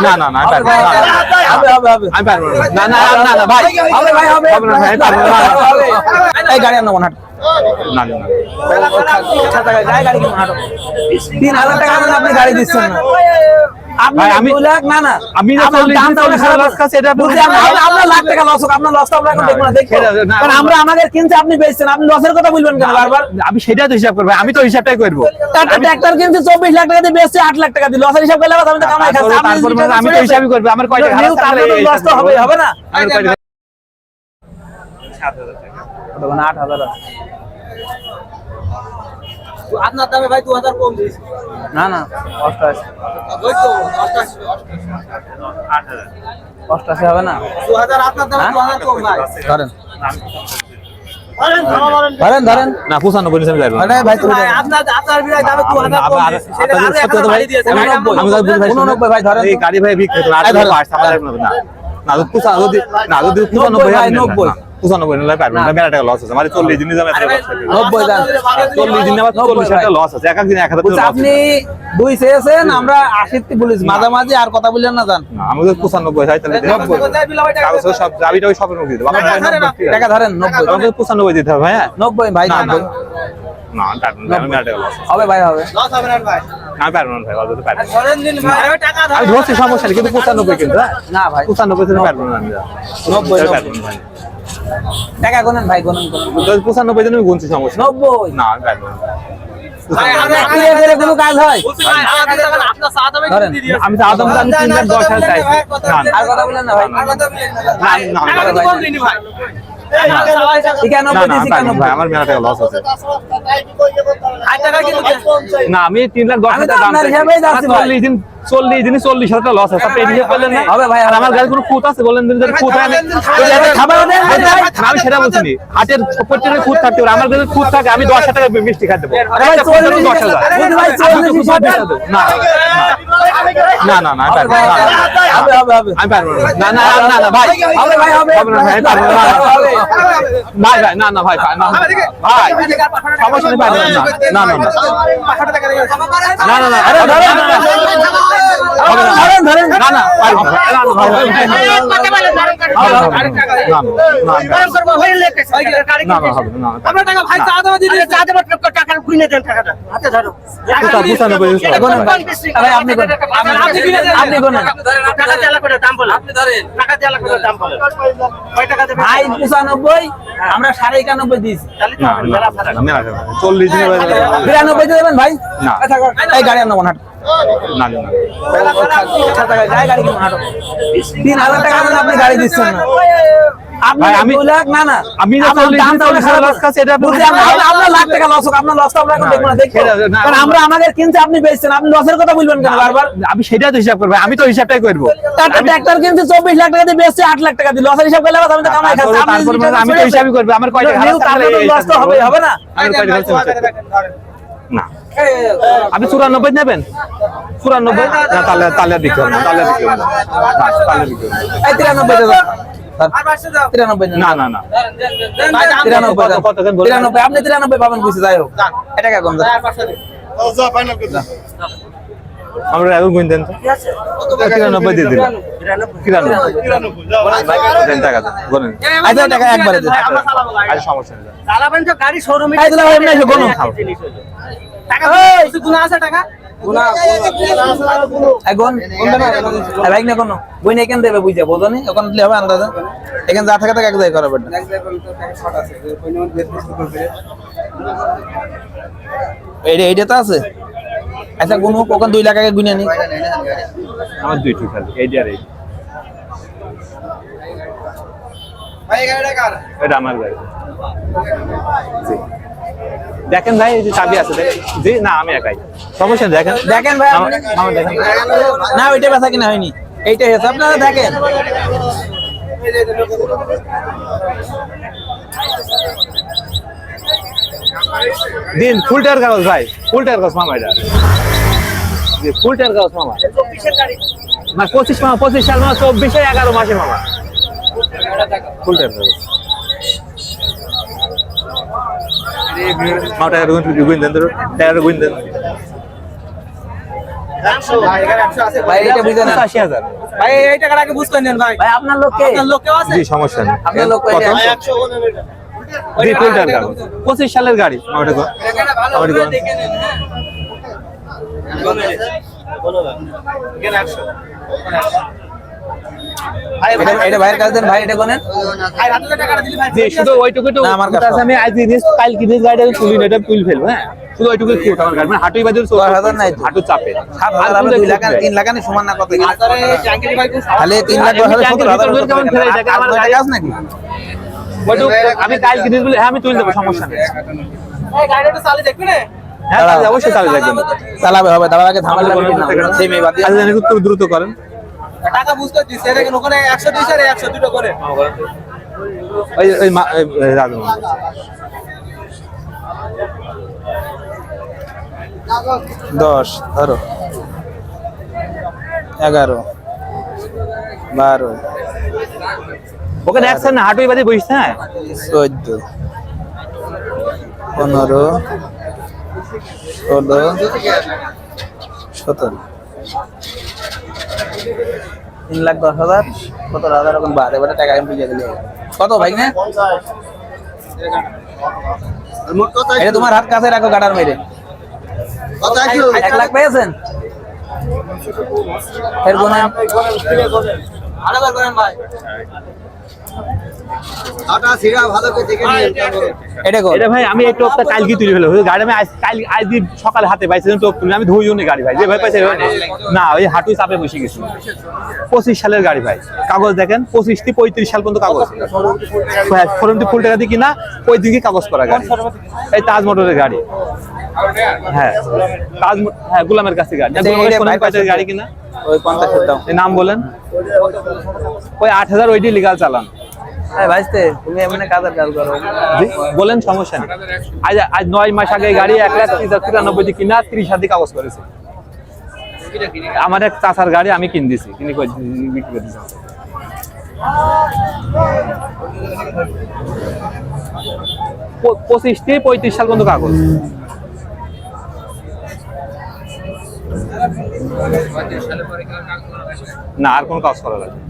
না না না আমি পারবো না না না না ভাই হবে না ভাই পারবো না এই গাড়ি আনো হাট না না গাড়ি কিনো হাট 3000 টাকা আপনি গাড়ি দিচ্ছেন না ভাই আমি 2 লাখ না না আমি যে 40 লস কাছে এটা আমরা লাখ টাকা লস হোক আপনার লসটা আমরা এখন দেখব না দেখি কারণ আমরা আমাদের কিনছে আপনি বেচছেন আপনি লসের কথা বলবেন কেন বারবার আমি সেটাই তো হিসাব করব আমি তো হিসাবটাই করব ট্রাক্টর কিনছে 24 লাখ টাকা দিয়ে বেচছে 8 লাখ টাকা দিয়ে লসের হিসাব করলে আমি তো কামাই খাচ্ছি আমি তো হিসাবই করব আমার কয় টাকা লস তো হবে না আমার কয় টাকা 7000 টাকা তখন 8000 আপনার দামে ভাই 2000 কম দিয়েছি না না 88 ওই তো 88 88 হবে না 2000 আপনার দামে 2000 কম ভাই ধরেন ধরেন না 95 নিচে আমি যাইব আরে ভাই তুমি আপনার বিরাই দামে 2000 কম দিয়েছি সেটা আরো 100 বাড়ি দিয়েছে 89 ভাই ধরেন এই গাড়ি ভাই বিক্রি করে আর না না তো পুষা যদি না যদি 95 ভাই 90 95 নিলে পারবেন না মেলা টাকা লস আছে মানে 40 দিন যাবে 90 দাম 40 দিন আবার 40 টাকা লস আছে এক এক দিন 1000 টাকা আপনি দুই চেয়েছেন আমরা 80 তে বলেছি মাঝামাঝি আর কথা বললেন না জান আমাদের 95 চাই তাহলে 90 সব যাবিটা ওই সবের মধ্যে দিতে টাকা ধরেন 90 আমাদের 95 দিতে হবে ভাই 90 ভাই 90 না আমি মেলা টাকা লস হবে ভাই হবে লস হবে না ভাই আমি পারবো না ভাই অত পারবো ধরেন দিন ভাই টাকা আমি ধরছি সমস্যা নেই কিন্তু 95 কিন্তু না ভাই 95 তে পারবো না আমি 90 পারবো না ভাই টাকা গুনেন ভাই গুনেন 95 দিন আমি গুনছি সমস্যা 90 না আমি পারবো না ভাই আমরা ক্লিয়ার করে কোনো কাজ হয় ভাই আপনার চা দামে দিয়ে দিয়েছি আমি তো আদম আমি 3 লাখ 10 হাজার চাই আর কথা বলেন না ভাই আর কথা বলেন না না টাকা তো কম দিইনি ভাই ভাই আমার মেলা টাকা লস আছে না আমি 3 লাখ 10 হাজার দাম চাই 40 দিন 40 হাজার লস আছে আপনি হিসাব করলেন না হবে ভাই আর আমার গাড়ি কোনো খুঁত আছে বলেন দিন যদি খুঁত আছে খাবার দেন আমি সেটা বলছি নি হাটের প্রত্যেকটা খুঁত থাকতে পারে আমার কাছে খুঁত থাকে আমি 10 টাকা মিষ্টি খাই দেব আরে ভাই 40 ভাই 40 না না না হবে হবে হবে আমি পারবো না না না না ভাই হবে ভাই হবে হবে না ভাই পারবো না ভাই ভাই না না ভাই না ভাই সমস্যা নেই পারবো না না না না না আরে ধরেন ধরেন না না পারবো না আপনার টাকা ভাই চা দামে দিয়ে দিয়েছি চা দামে টাকা কিনে দেন টাকাটা হাতে ধরো ভাই আপনি কোন আপনি কোন টাকা দেলা করে দাম বলেন আপনি ধরেন টাকা দেলা করে দাম বলেন কয় টাকা দেবেন ভাই 95 আমরা 91.5 দিয়েছি তাহলে তো মেলা ফারাক 40 দিন 93 দেবেন ভাই না এই গাড়ি আনো হাট না গাড়ি কিনো হাট 3000 টাকা আপনি গাড়ি দিচ্ছেন না আপনি ভাই আমি 2 লাখ না না আমি যে 40 লস কাছে এটা বুঝছি আমরা লাখ টাকা লস হোক আপনার লসটা আমরা এখন দেখব না দেখি কারণ আমরা আমাদের কিনছে আপনি বেচছেন আপনি লসের কথা বলবেন কেন বারবার আমি সেটাই তো হিসাব করব আমি তো হিসাবটাই করব ট্রাক্টর কিনছে 24 লাখ টাকা দিয়ে বেচছে 8 লাখ টাকা দিয়ে লসের হিসাব করলে আমি তো কামাই খাচ্ছি তারপর আমি তো হিসাবই করব আমার কয় টাকা লস তো হবে না আমার কয় টাকা না আপনি 94 নেবেন 94 না তাহলে তাহলে দিতে হবে তাহলে দিতে হবে তাহলে দিতে হবে এই 93 দেব আর বাসে যাও 93 না না না 93 কত কেন বলেন 93 আপনি 93 পাবেন বুঝে যাই হোক এটা কা কম আর বাসে যাও আমরা এখন গুণ দেন তো 93 দিয়ে দিন 93 দেন টাকা বলেন আচ্ছা টাকা একবারে দেন আমরা চালাবো গাড়ি আর সমস্যা নেই চালাবেন তো গাড়ি শোরুমে এই দিলা ভাই এমনি এসে কোনো টাকা কিছু গুণা আছে টাকা গুনা এখন বাইক না কোনো বই না কেন দেবে বুঝা বোঝনি এখন দিলে হবে আন্দাজে এখানে যা থাকে এক জায়গায় করাবে এইটা তো আছে আচ্ছা গুনো কখন 2 লাখ আগে গুনে নি আমার দুইটি খালি এই আর এই ভাই গাড়িটা কার এটা আমার গাড়ি জি দেখেন ভাই এই যে চাবি আছে জি না আমি একাই সমস্যা দেখেন দেখেন ভাই মামা দেখেন না ওইটা ব্যথা কিনা হয়নি এইটাই আছে আপনারা দেখেন দিন ফুল টায়ার কাগজ ভাই ফুল টায়ার কাগজ মামা এটা জি ফুল টায়ার কাগজ মামা 24 গাড়ি না 25 মামা 25 সাল মামা 24 এর 11 মাসে মামা ফুল টায়ার কাগজ মামা টায়ার গুণ দেন তো টায়ার গুণ দেন ভাই এটা বুঝে নেন 85,000 ভাই এই টাকাটা আগে বুঝতে নেন ভাই। ভাই আপনার লোক কে? আপনার লোক কেউ আছে? জি সমস্যা নেই আপনার লোক কত? কয়টা? জি কুইন্টাল গাড়ি 25 সালের গাড়ি ওটা কো টাকাটা ভালো আমার করে কোন? দেখে নেন হ্যাঁ। এখানে 100 এটা ভাইয়ের কাছে দেন ভাই, এটা কোনেন? ভাই রাতে টাকাটা দিলি ভাই। জি শুধু ওইটুকু তো না, আমার কাছে আছে, আমি আজ জিনিস কাল কিনে গাড়িটা তুলি না, এটা তুল ফেলবো হ্যাঁ শুধু ওইটুকু কিউট আমার গাড়ি মানে হাঁটুই বাজে 10,000 নাই তো। হাঁটু চাপে 7,000 আপনি 2 লাখ আর 3 লাখ আনি সমান না কত এখানে? আরে জাঙ্গিরি ভাই খুব তাহলে 3 লাখ 10,000 কেমন ফেলে টাকা আমার টাকা আছে নাকি? ওইটুকু আমি কাল কিনে বলে হ্যাঁ আমি তুলে দেবো সমস্যা নেই এই গাড়িটা একটু চালিয়ে দেখবি না? হ্যাঁ তাহলে অবশ্যই চালিয়ে দেখবেন চালাবে হবে, দাঁড়ার আগে ঝামেলা করবেন না। সেই মেয়ে বাদ দিয়ে। আচ্ছা জানি একটু দ্রুত করেন টাকা বুঝতে দিছে দেখেন ওখানে 100 দিছে আর 100 দুটো করে। ওই ওই রাজু 10 ধরো 11 12 ওকে দেখছেন না হাঁটুই বাজে বসছে হ্যাঁ 14 15 16 17 3,10,000 17,000 এখন বাদ এবারে টাকা আমি বুঝে দিলে কত ভাই না? এটা তোমার হাত কাছে রাখো গাটার মেরে 1 লাখ পেয়েছেন এর গুণ আরেকবার করেন ভাই। এটা কো এটা ভাই আমি একটু একটা কালকে তুলে ফেলো গাড়ি আমি কাল আজ দিন সকালে হাতে পাইছিলাম তো তুলে আমি ধুইও নি গাড়ি ভাই যে ভাই পাইছে না ওই হাঁটু চাপে বসে গেছি 25 সালের গাড়ি ভাই কাগজ দেখেন 25 থেকে 35 সাল পর্যন্ত কাগজ ফরমটি ফুল টাকা দিয়ে কিনা ওই দিকে কাগজ করা গাড়ি এই তাজ মোটরের গাড়ি হ্যাঁ তাজ হ্যাঁ গোলামের কাছে গাড়ি গাড়ি কিনা ওই 50 এর দাম এই নাম বলেন ওই 8,000 ওইটি লিগাল চালান এই ভাইস্তে তুমি এমনি কাজের কাজ করো জি, বলেন সমস্যা নেই আজ আজ 9 মাস আগে গাড়ি 1,93,93 দিয়ে কিনা 30,000 দিয়ে কাগজ করেছে আমার এক চাচার গাড়ি আমি কিনে দিছি কিনে বিক্রি করে দিছি 25 থেকে 35 সাল পর্যন্ত কাগজ না আর কোন কাজ করা লাগবে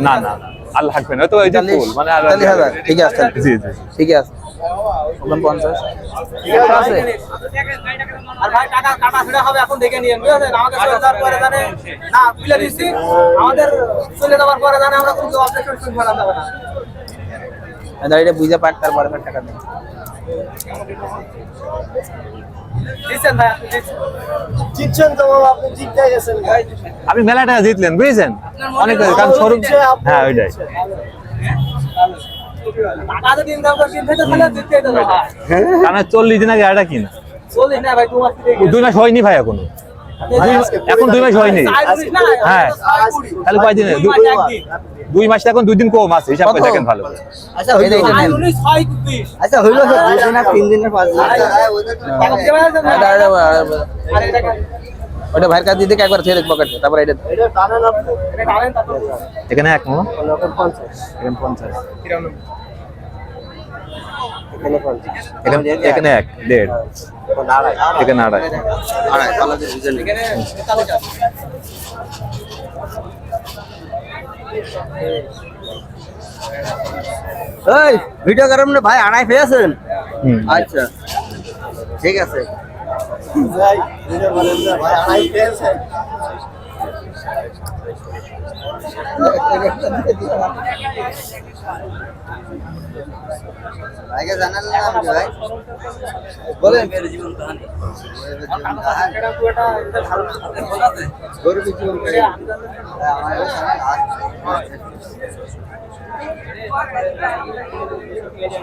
না না আল্লাহ থাকবে না তো এই যে ফুল মানে 40,000 ঠিক আছে জি জি ঠিক আছে ওখানে 50 আছে আর ভাই টাকা কাটা ফেরা হবে এখন দেখে নিয়েন বুঝলেন আমাকে চলে যাওয়ার পরে জানে না বিলে দিছি আমাদের চলে যাওয়ার পরে জানে আমরা কোনো অবজেকশন শুনবো না যাবে না গাড়িটা বুঝে পাট তারপরে টাকা দেন দিছেন ভাই আপনি দিচ্ছেন তো আপনি জিততে গেছেন ভাই আপনি মেলা টাকা জিতলেন বুঝছেন অনেক কারণ শোরুম হ্যাঁ ওইটাই টাকা যদি ইনকাম করে কিনতে তাহলে জিততে তো ভাই কারণ 40 দিন আগে গাড়িটা কিনা চলিস না ভাই তোমার কি 2 মাস হয়নি ভাই এখনো এখন 2 মাস হয়নি হ্যাঁ তাহলে কয় দিন 2 মাস এখন 2 দিন কম আছে হিসাব করে দেখেন ভালো করে আচ্ছা হইলো আচ্ছা হইলো 2 দিন আর 3 দিনের 5 দিন ওটা ভাইয়ের কাছে দিতে একবার ছেড়ে পকেটে তারপর এটা এখানে এক মো এখানে এক দেড় এখানে আড়াই এই ভিডিও করার মানে ভাই আড়াই পেয়েছেন হুম। আচ্ছা ঠিক আছে ভাইকে জানালাম ভাই বলেন মেরে জীবন কাহিনী গরু জীবন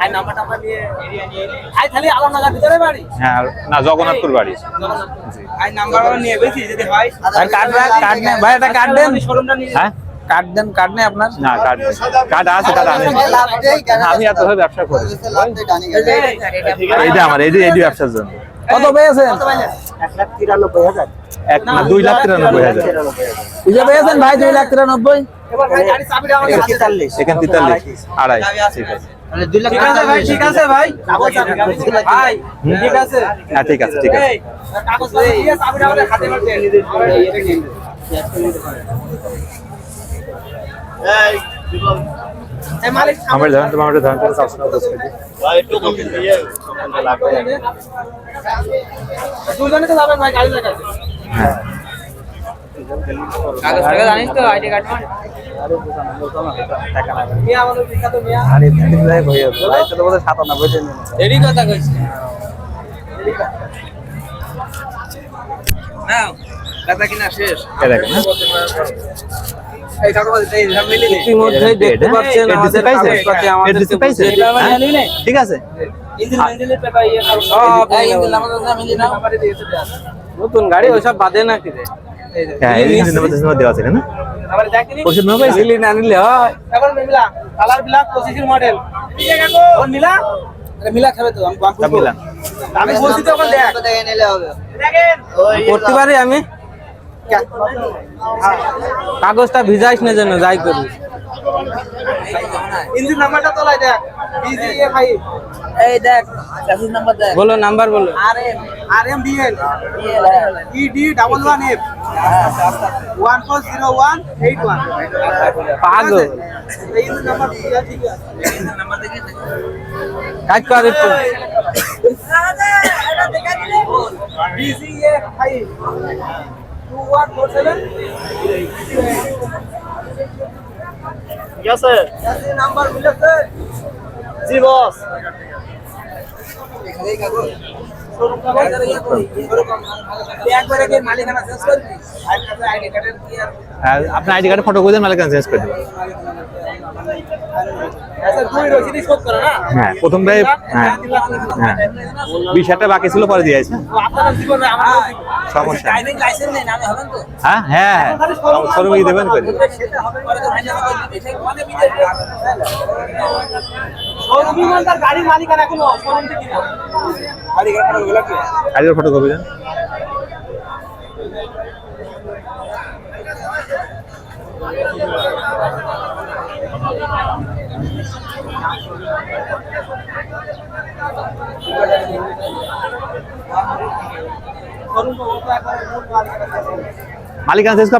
আই নাম্বারটা নিয়ে আই খালি আলমনগর ভিতরে বাড়ি হ্যাঁ না জগন্নাথপুর বাড়ি আই নাম্বারটা নিয়ে বেশি যদি হয় ভাই কার্ড নেই ভাই এটা কার্ড দেন শোরুমটা নিয়ে হ্যাঁ কার্ড নেই আপনার না কার্ড আছে কার্ড আনেন আমি এত ভাবে ব্যবসা করি এইটা আমার এই যে ব্যবসার জন্য কত পেয়েছেন 1,93,000 2,93,000 বুঝে পেয়েছেন ভাই 2,93,000 এবার ভাই গাড়ি চাবিটা আমাকে এখানে 43 আড়াই ঠিক আছে ঠিক আছে ভাই, ঠিক আছে ভাই। ভাই, ঠিক আছে। হ্যাঁ ঠিক আছে ঠিক আছে এই, কাগজপত্র দিয়ে চাবিটা আমাদের হাতে করে দেন। এই মালিক আমার ধরেন তোমার ধরেন দুজনে তো যাবেন ভাই, গাড়ি লাগাতে। হ্যাঁ কাগজ টাকা জানিস তো আইডি কার্ড মিয়া আমাদের বিখ্যাত মিয়া। আরে ভাই ভাই লাইসেন্স তো বলে 97 দিন এডি কথা কইছি নাও কথা কিনা শেষ এই দেখেন এই কাগজ এই মিলি ইতিমধ্যে দেখতে পাচ্ছেন আমাদের কাগজপত্রে আমাদের পাইছে ঠিক আছে ইঞ্জিনের পেপার ইয়ে করো। সব ইঞ্জিন আমাদের নাম মিলি নাও নতুন গাড়ি ওইসব বাদে না কি রে হ্যাঁ এই নম্বর দেওয়া আছে না আবার দেখেনি পরিষদ নম্বর পাইছে মিলি না নিলে হয় এখন মিলা কালার ব্ল্যাক 25 মডেল। ঠিক আছে কাকু কোন মিলা? আরে মিলা খাবে তো আমি সব মিলান আমি বলছি তো ওখানে দেখ দেখে নিলে হবে। দেখেন করতে পারি আমি কাগজটা ভিজাইস না যেন যাই করি ইঞ্জিন নাম্বারটা তোলাই দেখ BGA5 এই দেখ চাষির নাম্বার দেখ বলো নাম্বার বলো RMDL ED11F 140181 পাগল এই ইঞ্জিন নাম্বার ঠিক আছে। কাজ করে একটু BGA5 2147 গেছে নাম্বার মিলেছে। জি বস একবারে কি মালিকানা চেঞ্জ করবি? আইডি কার্ডের কি আর আপনার আইডি কার্ডে ফটো করে দেন মালিকানা চেঞ্জ করে দেবেন আচ্ছা তুই রসিদ শোধ করে না? হ্যাঁ প্রথমটাই হ্যাঁ হ্যাঁ 20,000 টাকা বাকি ছিল পরে দিয়েছে আপনারা কি করবে? আমার সমস্যা নেই। ড্রাইভিং লাইসেন্স নেই, নামে হবেন তো? হ্যাঁ হ্যাঁ শোরুমে দেবেন করে দেবেন। পরে তো ভাইয়া মানে বিদেশ শোরুমই মানে তার গাড়ির মালিকানা এখনো শোরুম থেকে না। গাড়ি কাটা গুলো কি? আইডির ফটো কপি দেন শোরুম তো একবার মূল মালিকানা। মালিকানা চেঞ্জ